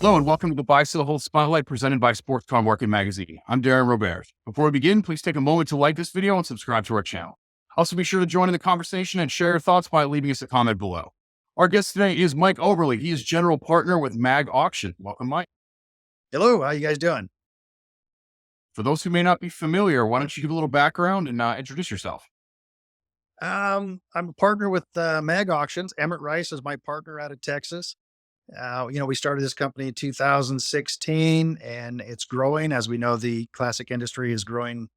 Hello and welcome to the Buy Sell Hold Spotlight presented by Sports Car Market Magazine. I'm Darin Roberge. Before we begin, please take a moment to like this video and subscribe to our channel. Also, be sure to join in the conversation and share your thoughts by leaving us a comment below. Our guest today is Mike Oberle. He is general partner with Mag Auction. Welcome, Mike. Hello, how you guys doing? For those who may not be familiar, why don't you give a little background and introduce yourself? I'm a partner with Mag Auctions. Emmett Rice is my partner out of Texas. We started this company in 2016, and it's growing. As we know, the classic industry is growing,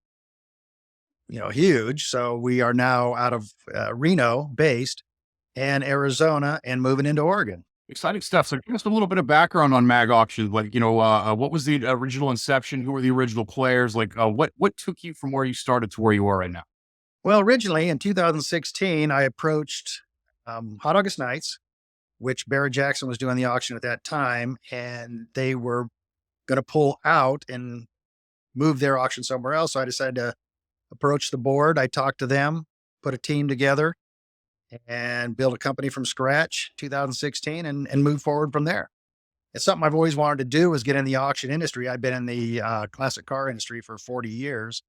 huge. So we are now out of Reno based and Arizona and moving into Oregon. Exciting stuff. So give us a little bit of background on Mag Auction. What was the original inception? Who were the original players? What took you from where you started to where you are right now? Well, originally in 2016, I approached Hot August Nights, which barrett-jackson was doing the auction at that time, and they were going to pull out and move their auction somewhere else. So I decided to approach the board. I talked to them, put a team together, and build a company from scratch, 2016, and move forward from there. It's something I've always wanted to do, is get in the auction industry. I've been in the classic car industry for 40 years.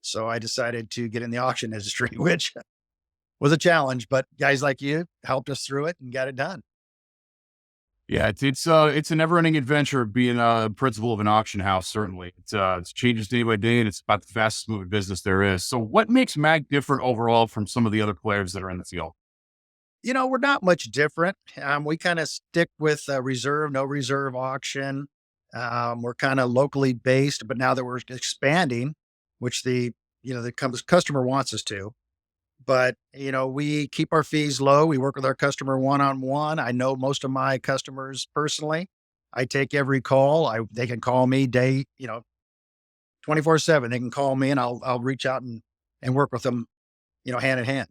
So I decided to get in the auction industry, which was a challenge, but guys like you helped us through it and got it done. Yeah, it's a never-ending adventure being a principal of an auction house. Certainly, it changes day by day, and it's about the fastest moving business there is. So, what makes Mag different overall from some of the other players that are in the field? We're not much different. We kind of stick with reserve, no reserve auction. We're kind of locally based, but now that we're expanding, which the customer wants us to. But, we keep our fees low. We work with our customer one-on-one. I know most of my customers personally. I take every call. They can call me 24/7. They can call me and I'll reach out and work with them, hand in hand.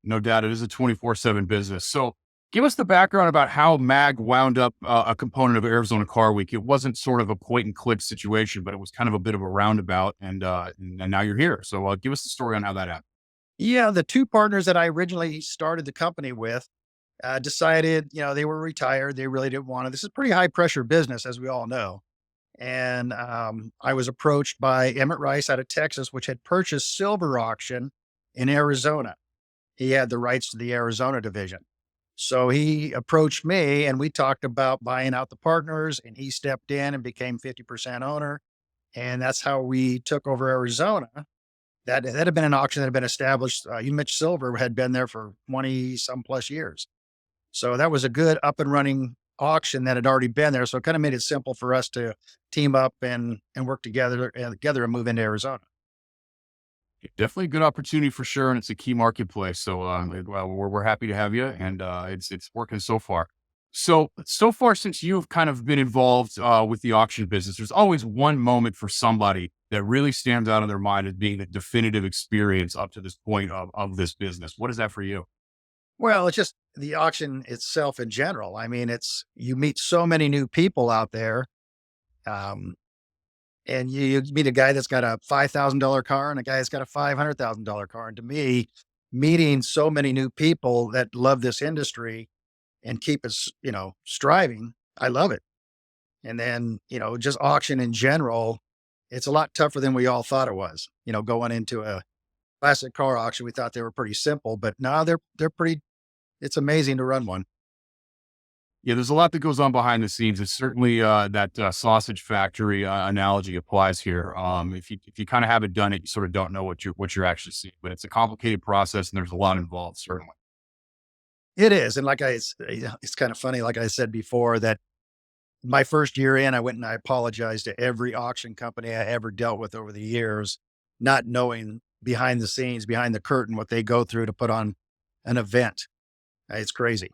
No doubt, it is a 24/7 business. So, give us the background about how Mag wound up a component of Arizona Car Week. It wasn't sort of a point and click situation, but it was kind of a bit of a roundabout, and now you're here. So, give us the story on how that happened. Yeah, the two partners that I originally started the company with decided, they were retired. They really didn't want to. This is pretty high pressure business, as we all know. And I was approached by Emmett Rice out of Texas, which had purchased Silver Auction in Arizona. He had the rights to the Arizona division. So he approached me and we talked about buying out the partners, and he stepped in and became 50% owner. And that's how we took over Arizona. That had been an auction that had been established. You mentioned Silver had been there for 20 some plus years. So that was a good up and running auction that had already been there. So it kind of made it simple for us to team up and work together and move into Arizona. Definitely a good opportunity for sure, and it's a key marketplace. So, we're happy to have you, and it's working so far. So far since you've kind of been involved with the auction business, there's always one moment for somebody that really stands out in their mind as being the definitive experience up to this point of this business. What is that for you? Well, it's just the auction itself in general. I mean, you meet so many new people out there. Um, and you meet a guy that's got a $5,000 car and a guy that's got a $500,000 car. And to me, meeting so many new people that love this industry and keep us, striving, I love it. And then, just auction in general, it's a lot tougher than we all thought it was. Going into a classic car auction, we thought they were pretty simple, but now they're pretty, it's amazing to run one. Yeah, there's a lot that goes on behind the scenes. It's certainly that sausage factory analogy applies here. If you kind of haven't done it, you sort of don't know what you're actually seeing. But it's a complicated process, and there's a lot involved, certainly. It is. And it's kind of funny. Like I said before, that my first year in, I went and I apologized to every auction company I ever dealt with over the years, not knowing behind the scenes, behind the curtain, what they go through to put on an event. It's crazy.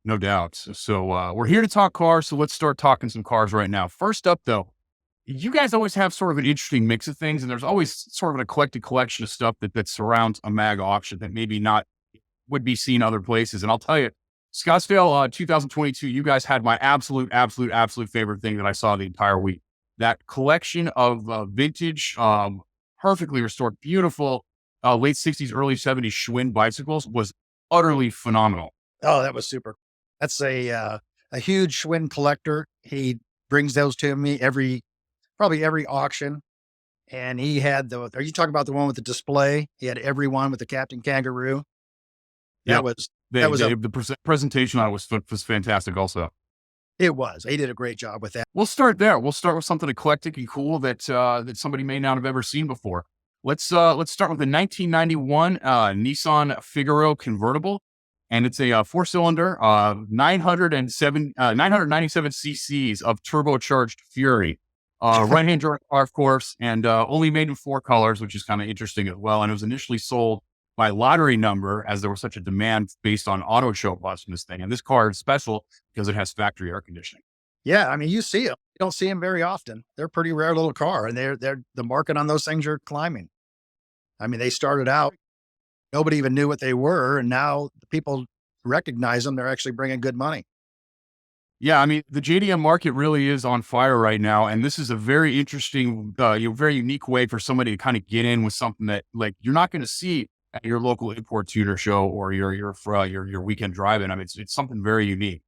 No doubt. So we're here to talk cars. So let's start talking some cars right now. First up, though, you guys always have sort of an interesting mix of things, and there's always sort of an eclectic collection of stuff that surrounds a Mag auction that maybe not would be seen other places. And I'll tell you, Scottsdale 2022, you guys had my absolute favorite thing that I saw the entire week. That collection of vintage, perfectly restored, beautiful late 60s, early 70s Schwinn bicycles was utterly phenomenal. Oh, that was super. That's a a huge Schwinn collector. He brings those to me probably every auction. And he had are you talking about the one with the display? He had every one with the Captain Kangaroo. That Yep. was, that They, was a, they the presentation on it was fantastic also. it was, he did a great job with that. We'll start there. We'll start with something eclectic and cool that somebody may not have ever seen before. Let's start with the 1991 Nissan Figaro convertible, and it's a four-cylinder, 997 cc's of turbocharged Fury. Right-hand drive car, of course, and only made in four colors, which is kind of interesting as well. And it was initially sold by lottery number, as there was such a demand based on auto show bus from this thing. And this car is special because it has factory air conditioning. Yeah, I mean, you see them. You don't see them very often. They're a pretty rare little car, and they're the market on those things are climbing. I mean, they started out, nobody even knew what they were, and now the people recognize them. They're actually bringing good money. Yeah, I mean, the JDM market really is on fire right now, and this is a very interesting, very unique way for somebody to kind of get in with something that, like, you're not going to see at your local import tuner show or your weekend drive-in. I mean, it's something very unique.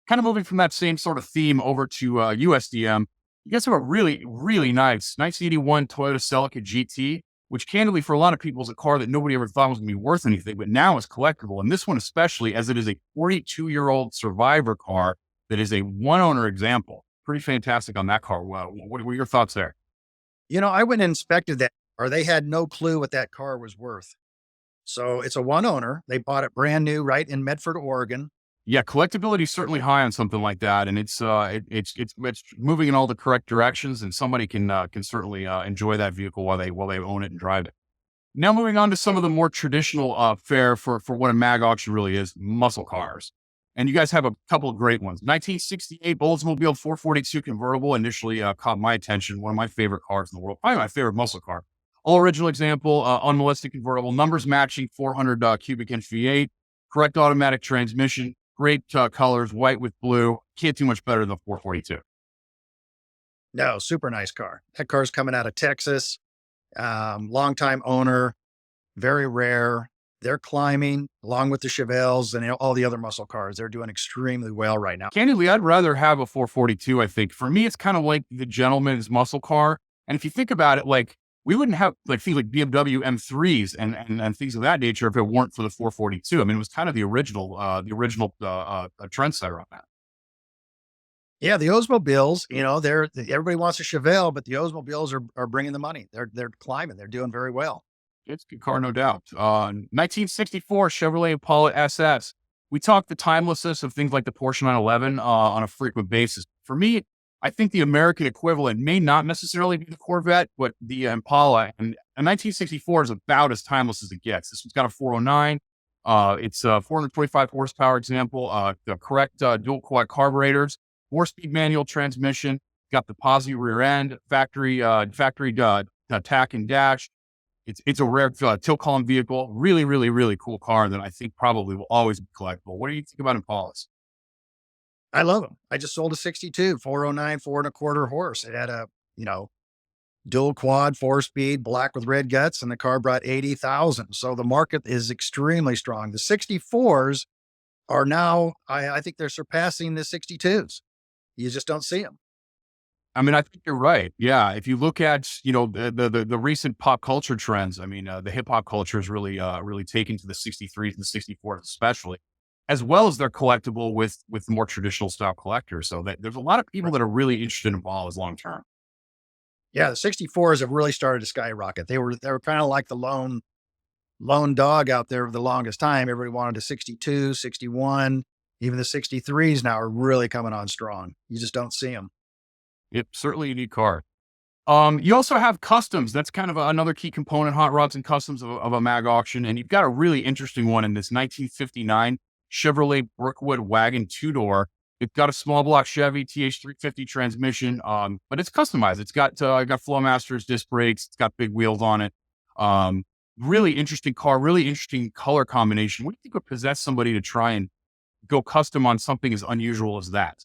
Kind of moving from that same sort of theme over to USDM. You guys have a really, really nice 1981 Toyota Celica GT, which candidly for a lot of people is a car that nobody ever thought was going to be worth anything, but now is collectible. And this one especially, as it is a 42-year-old survivor car that is a one-owner example. Pretty fantastic on that car. Wow. What were your thoughts there? I went and inspected that car. They had no clue what that car was worth. So it's a one owner. They bought it brand new right in Medford, Oregon. Yeah, collectability is certainly high on something like that, and it's moving in all the correct directions, and somebody can certainly enjoy that vehicle while they own it and drive it. Now moving on to some of the more traditional fare for what a mag auction really is, muscle cars. And you guys have a couple of great ones. 1968 Oldsmobile 442 convertible initially caught my attention. One of my favorite cars in the world, probably my favorite muscle car. All original example, unmolested convertible, numbers matching 400 cubic inch V8, correct automatic transmission, great colors, white with blue. Can't do much better than the 442. No, super nice car. That car's coming out of Texas. Longtime owner, very rare. They're climbing along with the Chevelles and all the other muscle cars. They're doing extremely well right now. Candidly, I'd rather have a 442, I think. For me, it's kind of like the gentleman's muscle car. And if you think about it, like, we wouldn't have like things like BMW M3s and things of that nature if it weren't for the 442. I mean, it was kind of the original trendsetter on that. Yeah, the Oldsmobiles, everybody wants a Chevelle, but the Oldsmobiles are bringing the money. They're climbing. They're doing very well. It's a good car, no doubt. 1964 Chevrolet Impala SS. We talk the timelessness of things like the Porsche 911 on a frequent basis. For me, I think the American equivalent may not necessarily be the Corvette, but the Impala. And a 1964 is about as timeless as it gets. This one's got a 409. It's 425 horsepower example, the correct dual quad carburetors, 4-speed manual transmission, got the posi rear end, factory tack and dash. It's a rare tilt column vehicle. Really, really, really cool car that I think probably will always be collectible. What do you think about Impalas? I love them. I just sold a 62, 409, 4.25 horse. It had a, dual quad, 4-speed, black with red guts, and the car brought 80,000. So the market is extremely strong. The 64s are now, I think they're surpassing the 62s. You just don't see them. I mean, I think you're right. Yeah, if you look at the recent pop culture trends, I mean, the hip hop culture is really taken to the 63s and the 64s, especially, as well as they're collectible with more traditional style collectors. So there's a lot of people that are really interested in balls long term. Yeah, the 64s have really started to skyrocket. They were kind of like the lone dog out there for the longest time. Everybody wanted a 62, 61, even the 63s now are really coming on strong. You just don't see them. Yep, certainly a unique car. You also have customs. That's kind of another key component, hot rods and customs of a mag auction. And you've got a really interesting one in this 1959 Chevrolet Brookwood wagon two-door. It's got a small block Chevy TH350 transmission, but it's customized. It's got Flowmasters disc brakes. It's got big wheels on it. Really interesting car, really interesting color combination. What do you think would possess somebody to try and go custom on something as unusual as that?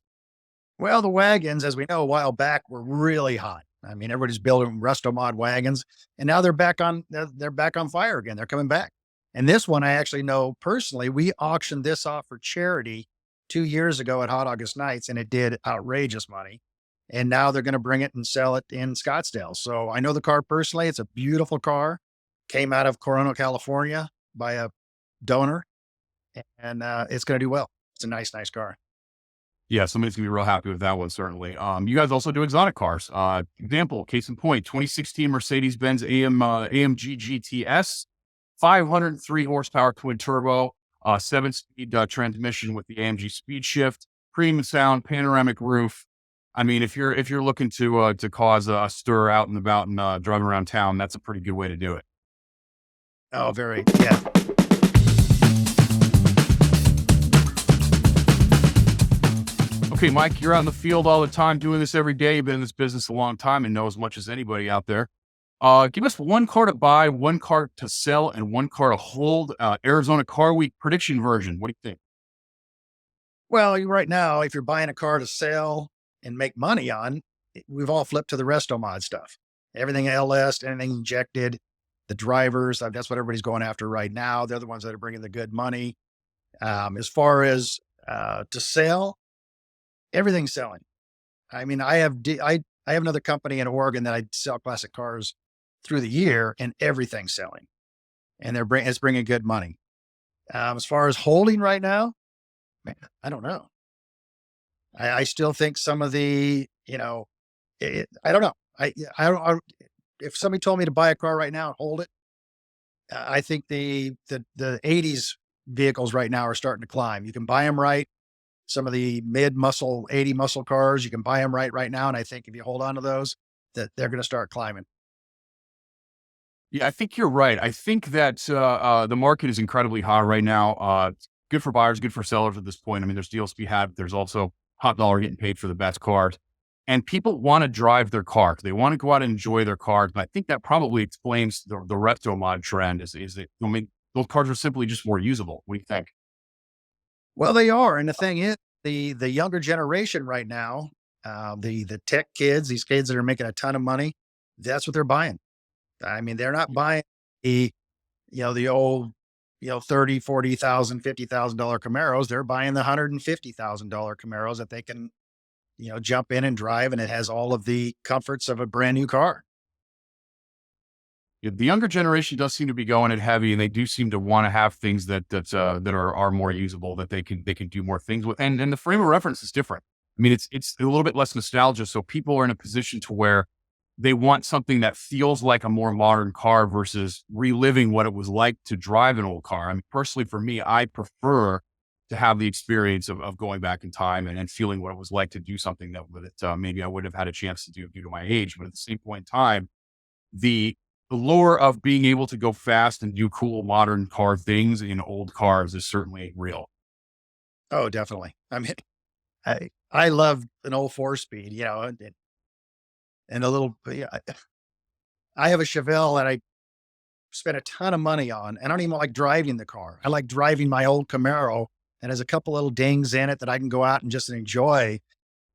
Well, the wagons, as we know, a while back were really hot. I mean, everybody's building resto-mod wagons, and now they're back on fire again. They're coming back. And this one, I actually know personally, we auctioned this off for charity 2 years ago at Hot August Nights, and it did outrageous money. And now they're going to bring it and sell it in Scottsdale. So I know the car personally. It's a beautiful car. Came out of Coronel, California by a donor, and it's going to do well. It's a nice, nice car. Yeah, somebody's gonna be real happy with that one, certainly. You guys also do exotic cars. Example, case in point, 2016 Mercedes-Benz AMG GTS, 503 horsepower twin turbo, 7-speed transmission with the AMG speed shift, premium sound, panoramic roof. I mean, if you're looking to cause a stir out and about and driving around town, that's a pretty good way to do it. Oh, very, yeah. Okay, Mike, you're out in the field all the time doing this every day. You've been in this business a long time and know as much as anybody out there. Give us one car to buy, one car to sell, and one car to hold. Arizona Car Week prediction version. What do you think? Well, right now, if you're buying a car to sell and make money on, we've all flipped to the resto mod stuff. Everything LS, anything injected, the drivers, that's what everybody's going after right now. They're the ones that are bringing the good money. As far as to sell, everything's selling. I mean, I have another company in Oregon that I sell classic cars through the year, and everything's selling, and it's bringing good money. As far as holding right now, man, I don't know. I still think some of the, I don't know. If somebody told me to buy a car right now and hold it, I think the 80s vehicles right now are starting to climb. You can buy them right. Some of the mid-muscle, 80 muscle cars, you can buy them right now. And I think if you hold on to those, that they're going to start climbing. Yeah, I think you're right. I think that the market is incredibly hot right now. It's good for buyers, good for sellers at this point. I mean, there's deals to be had. But there's also hot dollar getting paid for the best cars. And people want to drive their car. They want to go out and enjoy their cars. And I think that probably explains the resto mod trend is that, I mean, those cars are simply just more usable. What do you think? Well, they are. And the thing is, the younger generation right now, the tech kids, these kids that are making a ton of money, that's what they're buying. I mean, they're not buying the old, 30, 40,000, $50,000 Camaros. They're buying the $150,000 Camaros that they can, jump in and drive, and it has all of the comforts of a brand new car. Yeah, the younger generation does seem to be going it heavy, and they do seem to want to have things that are more usable, that they can do more things with, and the frame of reference is different. I mean, it's a little bit less nostalgia, so people are in a position to where they want something that feels like a more modern car versus reliving what it was like to drive an old car. I mean, personally, for me, I prefer to have the experience of going back in time and feeling what it was like to do something that maybe I wouldn't have had a chance to do due to my age. But at the same point in time, the lure of being able to go fast and do cool modern car things in old cars is certainly real. Oh, definitely. I mean, I love an old 4-speed, and a little, yeah, I have a Chevelle that I spent a ton of money on. And I don't even like driving the car. I like driving my old Camaro, and there's a couple little dings in it that I can go out and just enjoy.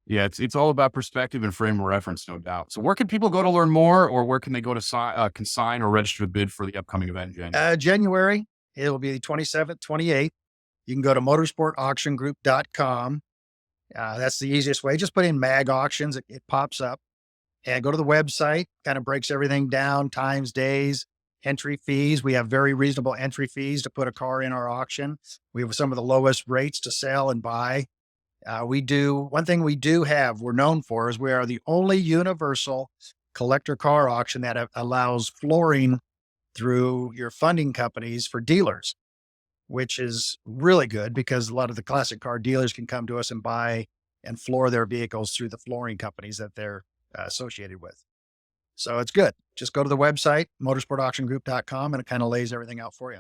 Yeah, it's all about perspective and frame of reference, no doubt. So where can people go to learn more, or where can they go to consign or register a bid for the upcoming event in January? January, it will be the 27th, 28th. You can go to motorsportauctiongroup.com. That's the easiest way. Just put in mag auctions. It pops up, and go to the website, kind of breaks everything down, times, days, entry fees. We have very reasonable entry fees to put a car in our auction. We have some of the lowest rates to sell and buy. One thing we're known for is we are the only universal collector car auction that allows flooring through your funding companies for dealers, which is really good because a lot of the classic car dealers can come to us and buy and floor their vehicles through the flooring companies that they're associated with. So it's good. Just go to the website, motorsportauctiongroup.com, and it kind of lays everything out for you.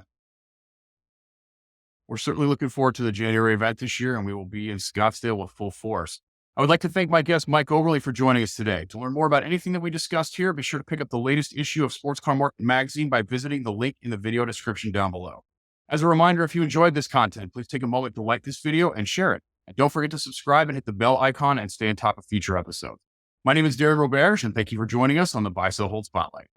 We're certainly looking forward to the January event this year, and we will be in Scottsdale with full force. I would like to thank my guest, Mike Oberle, for joining us today. To learn more about anything that we discussed here, be sure to pick up the latest issue of Sports Car Market Magazine by visiting the link in the video description down below. As a reminder, if you enjoyed this content, please take a moment to like this video and share it. And don't forget to subscribe and hit the bell icon and stay on top of future episodes. My name is Darin Roberge, and thank you for joining us on the Buy Sell Hold Spotlight.